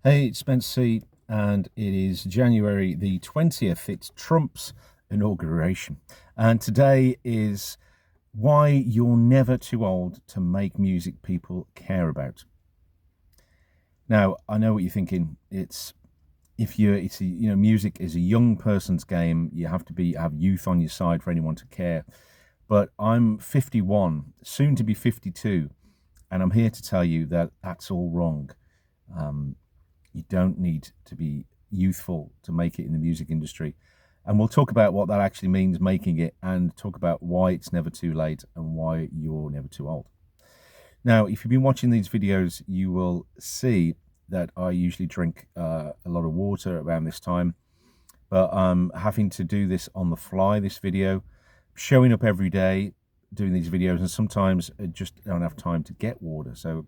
Hey, it's Spence, and it is January the 20th. It's Trump's inauguration. And today is why you're never too old to make music people care about. Now, I know what you're thinking. Music is a young person's game. You have to have youth on your side for anyone to care. But I'm 51, soon to be 52, and I'm here to tell you that that's all wrong. Um, You don't need to be youthful to make it in the music industry. And we'll talk about what that actually means, making it, and talk about why it's never too late and why you're never too old. Now, if you've been watching these videos, you will see that I usually drink a lot of water around this time, but I'm having to do this on the fly, this video, showing up every day, doing these videos, and sometimes I just don't have time to get water. So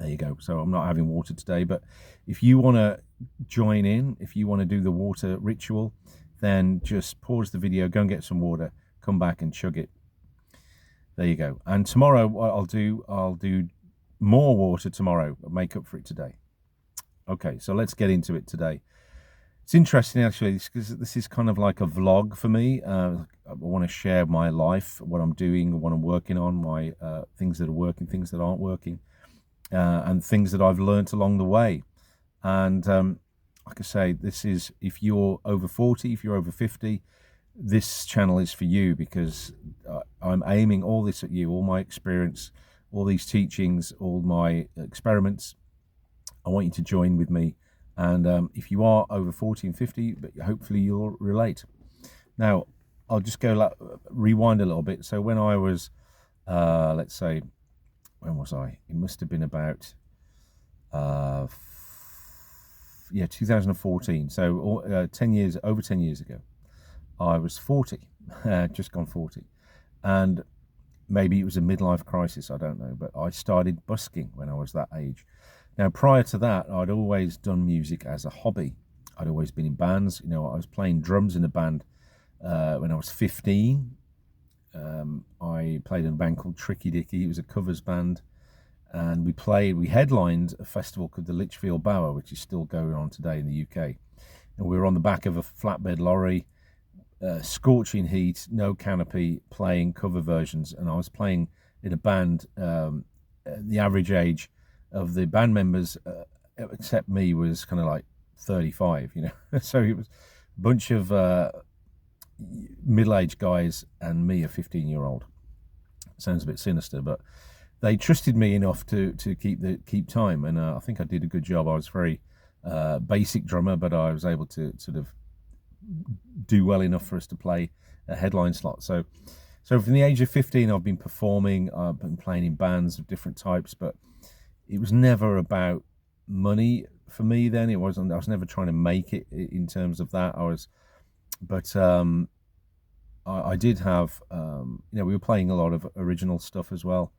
there you go. So I'm not having water today, but if you want to join in, if you want to do the water ritual, then just pause the video, go and get some water, come back and chug it. There you go. And tomorrow what I'll do more water tomorrow, make up for it today. Okay, so let's get into it today. It's interesting actually, because this is kind of like a vlog for me. I want to share my life, what I'm doing, what I'm working on, my things that are working, things that aren't working. And things that I've learnt along the way. And like I say, this is, if you're over 40, if you're over 50, this channel is for you, because I'm aiming all this at you, all my experience, all these teachings, all my experiments. I want you to join with me. And if you are over 40 and 50, but hopefully you'll relate. Now, I'll just rewind a little bit. So when I was, let's say, when was I? It must have been about, 2014. So over 10 years ago, I was 40, just gone 40. And maybe it was a midlife crisis, I don't know, but I started busking when I was that age. Now, prior to that, I'd always done music as a hobby. I'd always been in bands. You know, I was playing drums in a band when I was 15. I played in a band called Tricky Dicky. It was a covers band, and we headlined a festival called the Lichfield Bower, which is still going on today in the UK. And we were on the back of a flatbed lorry, scorching heat, no canopy, playing cover versions. And I was playing in a band. The average age of the band members, except me, was kind of like 35. You know, so it was a bunch of middle-aged guys and me, a 15-year-old. Sounds a bit sinister, but they trusted me enough to keep time, and I think I did a good job. I was very basic drummer, but I was able to sort of do well enough for us to play a headline slot. So from the age of 15, I've been performing. I've been playing in bands of different types, but it was never about money for me then. It wasn't. I was never trying to make it in terms of that. I did have, we were playing a lot of original stuff as well.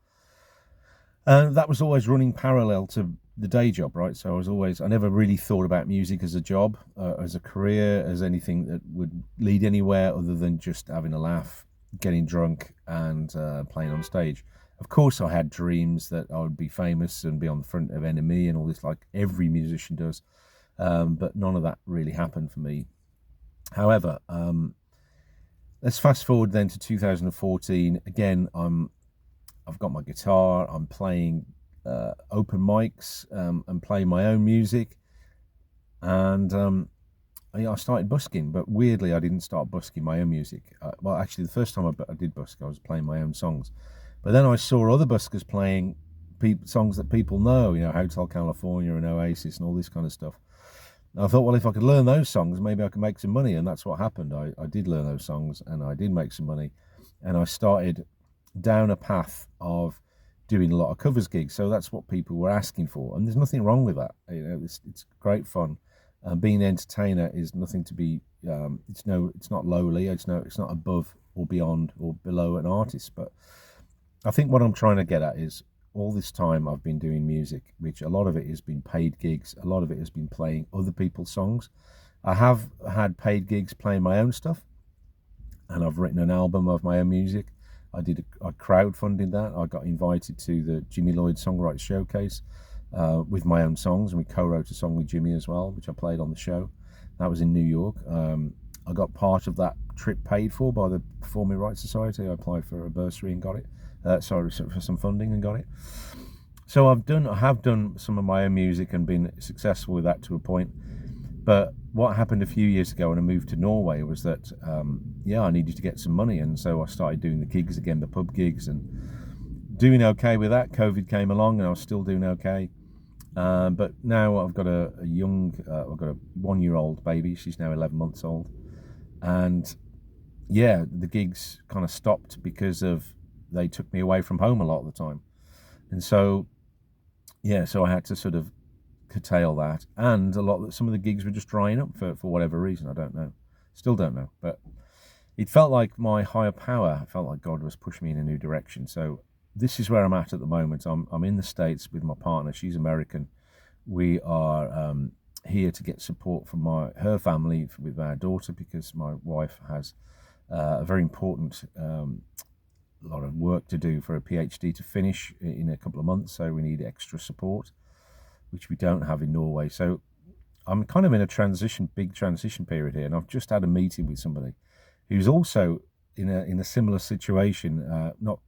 And that was always running parallel to the day job, right? So I never really thought about music as a job, as a career, as anything that would lead anywhere other than just having a laugh, getting drunk and playing on stage. Of course, I had dreams that I would be famous and be on the front of Enemy and all this, like every musician does. But none of that really happened for me. However, let's fast forward then to 2014. Again, I've got my guitar. I'm playing open mics and playing my own music. And I started busking, but weirdly, I didn't start busking my own music. Well, actually, the first time I did busk, I was playing my own songs. But then I saw other buskers playing songs that people know, you know, Hotel California and Oasis and all this kind of stuff. I thought, well, if I could learn those songs, maybe I could make some money. And that's what happened. I did learn those songs and I did make some money. And I started down a path of doing a lot of covers gigs. So that's what people were asking for. And there's nothing wrong with that. You know, it's great fun. Being an entertainer is nothing to be, it's not lowly. It's not above or beyond or below an artist. But I think what I'm trying to get at is, all this time I've been doing music, which a lot of it has been paid gigs, a lot of it has been playing other people's songs. I have had paid gigs playing my own stuff, and I've written an album of my own music. I crowdfunded that. I got invited to the Jimmy Lloyd Songwriters Showcase with my own songs, and we co-wrote a song with Jimmy as well, which I played on the show. That was in New York. I got part of that trip paid for by the Performing Rights Society. I applied for a bursary and got it. For some funding and got it. So I have done some of my own music and been successful with that to a point. But what happened a few years ago when I moved to Norway was that, I needed to get some money. And so I started doing the gigs again, the pub gigs, and doing okay with that. COVID came along and I was still doing okay. But now I've got a 1-year-old baby. She's now 11 months old. And yeah, the gigs kind of stopped because they took me away from home a lot of the time. And so, so I had to sort of curtail that, and some of the gigs were just drying up for whatever reason. I don't know, still don't know, but it felt like my higher power, felt like God was pushing me in a new direction. So this is where I'm at the moment. I'm in the States with my partner. She's American. We are here to get support from her family with our daughter, because my wife has a very important lot of work to do for a PhD to finish in a couple of months, so we need extra support, which we don't have in Norway. So I'm kind of in a big transition period here, and I've just had a meeting with somebody who's also in a similar situation, not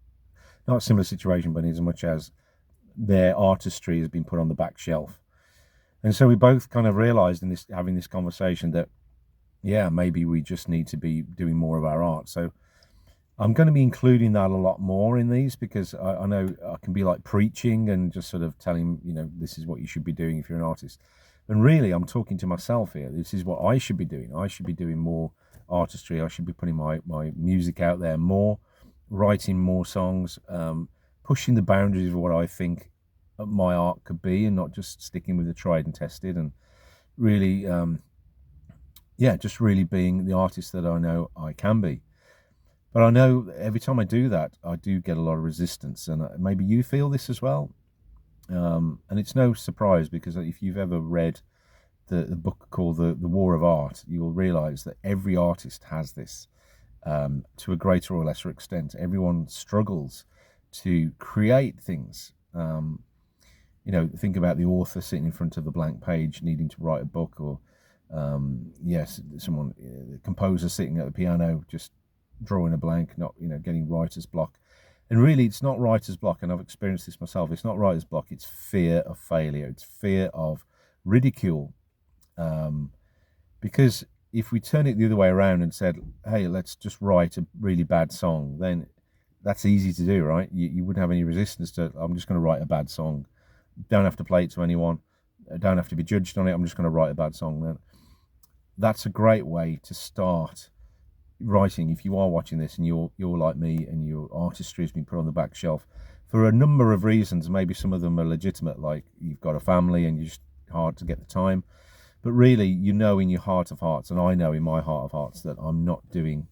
a similar situation, but in as much as their artistry has been put on the back shelf. And so we both kind of realized having this conversation that, maybe we just need to be doing more of our art. So I'm going to be including that a lot more in these, because I know I can be like preaching and just sort of telling, this is what you should be doing if you're an artist. And really, I'm talking to myself here. This is what I should be doing. I should be doing more artistry. I should be putting my music out there more, writing more songs, pushing the boundaries of what I think my art could be, and not just sticking with the tried and tested, and really, just really being the artist that I know I can be. But I know every time I do that, I do get a lot of resistance, and maybe you feel this as well. And it's no surprise, because if you've ever read the book called the War of Art, you will realize that every artist has this, to a greater or lesser extent. Everyone struggles to create things. Think about the author sitting in front of a blank page needing to write a book, or someone, the composer sitting at the piano just drawing a blank, not getting writer's block. And really, it's not writer's block, and I've experienced this myself. It's not writer's block. It's fear of failure. It's fear of ridicule. Because if we turn it the other way around and said, hey, let's just write a really bad song, then that's easy to do, right? You wouldn't have any resistance to, I'm just going to write a bad song. Don't have to play it to anyone. Don't have to be judged on it. I'm just going to write a bad song. Then that's a great way to start writing. If you are watching this and you're like me, and your artistry has been put on the back shelf for a number of reasons, maybe some of them are legitimate, like you've got a family and you're just hard to get the time, but really, in your heart of hearts, and I know in my heart of hearts, that I'm not doing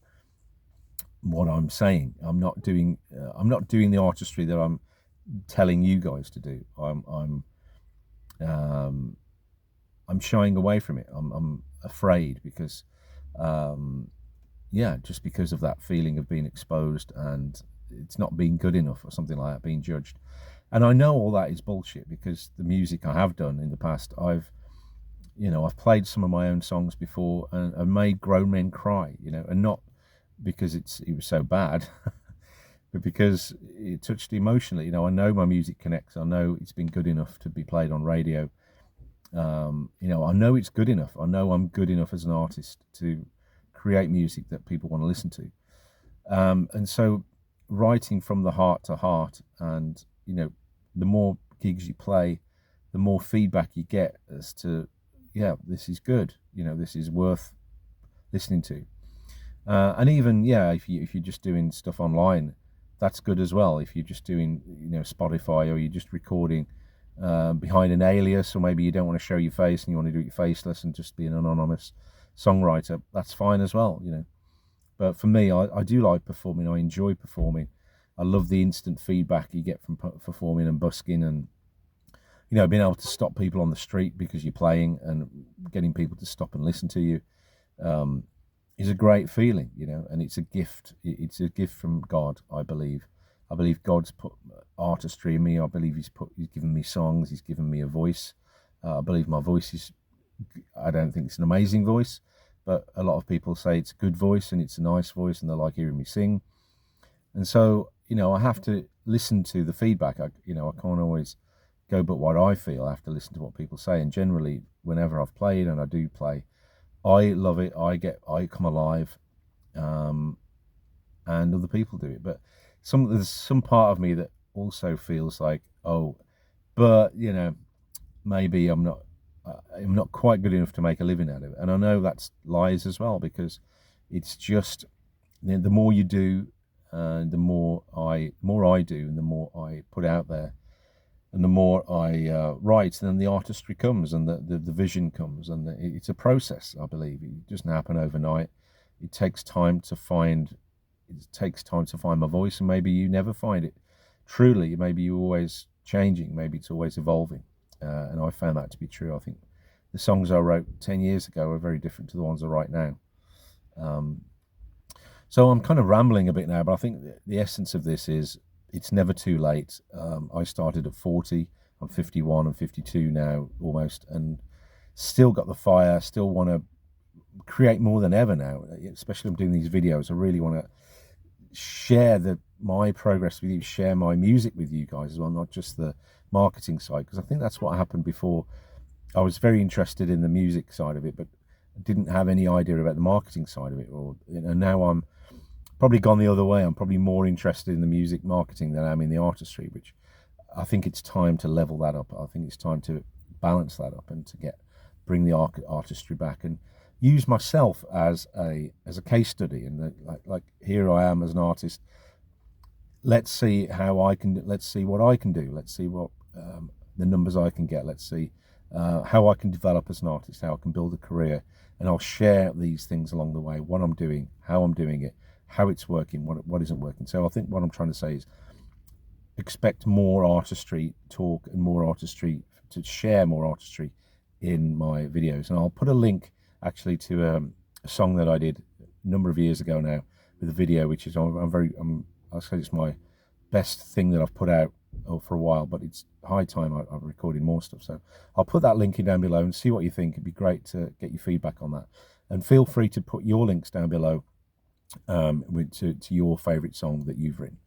what I'm saying. I'm not doing the artistry that I'm telling you guys to do. I'm shying away from it. I'm afraid, because just because of that feeling of being exposed and it's not being good enough or something like that, being judged. And I know all that is bullshit, because the music I have done in the past, I've played some of my own songs before and made grown men cry, and not because it was so bad, but because it touched emotionally. I know my music connects. I know it's been good enough to be played on radio. I know it's good enough. I know I'm good enough as an artist to create music that people want to listen to. And so writing from the heart to heart, and, the more gigs you play, the more feedback you get as to, this is good. This is worth listening to. And even, if you're just doing stuff online, that's good as well. If you're just doing, Spotify, or you're just recording behind an alias, or maybe you don't want to show your face and you want to do it faceless and just be an anonymous songwriter, that's fine as well. But for me, I do like performing. I enjoy performing. I love the instant feedback you get from performing and busking, and being able to stop people on the street because you're playing, and getting people to stop and listen to you is a great feeling, and it's a gift. It's a gift from God, I believe, I believe God's put artistry in me. I believe He's given me songs. He's given me a voice. I believe my voice is. I don't think it's an amazing voice, but a lot of people say it's a good voice and it's a nice voice, and they like hearing me sing. And so, I have to listen to the feedback. I can't always go but what I feel. I have to listen to what people say. And generally, whenever I've played, and I do play, I love it. I come alive, and other people do it. But there's some part of me that also feels like, oh, but maybe I'm not quite good enough to make a living out of it. And I know that's lies as well, because it's just the more you do, the more I do, and the more I put out there, and the more I write, then the artistry comes, and the vision comes, and it's a process. I believe it doesn't happen overnight. It takes time to find. It takes time to find my voice, and maybe you never find it truly. Maybe you're always changing. Maybe it's always evolving, and I found that to be true. I think the songs I wrote 10 years ago are very different to the ones I write now. So I'm kind of rambling a bit now, but I think the essence of this is it's never too late. I started at 40. I'm 51. I'm 52 now, almost, and still got the fire. Still want to create more than ever now. Especially I'm doing these videos. I really want to share my progress with you, share my music with you guys as well, not just the marketing side, because I think that's what happened before. I was very interested in the music side of it, but didn't have any idea about the marketing side of it. Now I'm probably gone the other way. I'm probably more interested in the music marketing than I am in the artistry, which I think it's time to level that up. I think it's time to balance that up and to bring the artistry back and use myself as a case study. And like here I am as an artist. Let's see let's see what I can do. Let's see what the numbers I can get. Let's see how I can develop as an artist, how I can build a career. And I'll share these things along the way, what I'm doing, how I'm doing it, how it's working, what isn't working. So I think what I'm trying to say is expect more artistry talk and more artistry, to share more artistry in my videos. And I'll put a link actually to a song that I did a number of years ago now with a video, which is I'll say it's my best thing that I've put out for a while, but it's high time I've recorded more stuff. So I'll put that link in down below and see what you think. It'd be great to get your feedback on that, and feel free to put your links down below to your favorite song that you've written.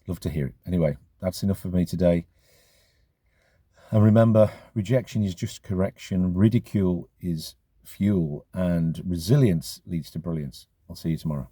Love to hear it. Anyway, that's enough for me today. And remember, rejection is just correction, ridicule is fuel, and resilience leads to brilliance. I'll see you tomorrow.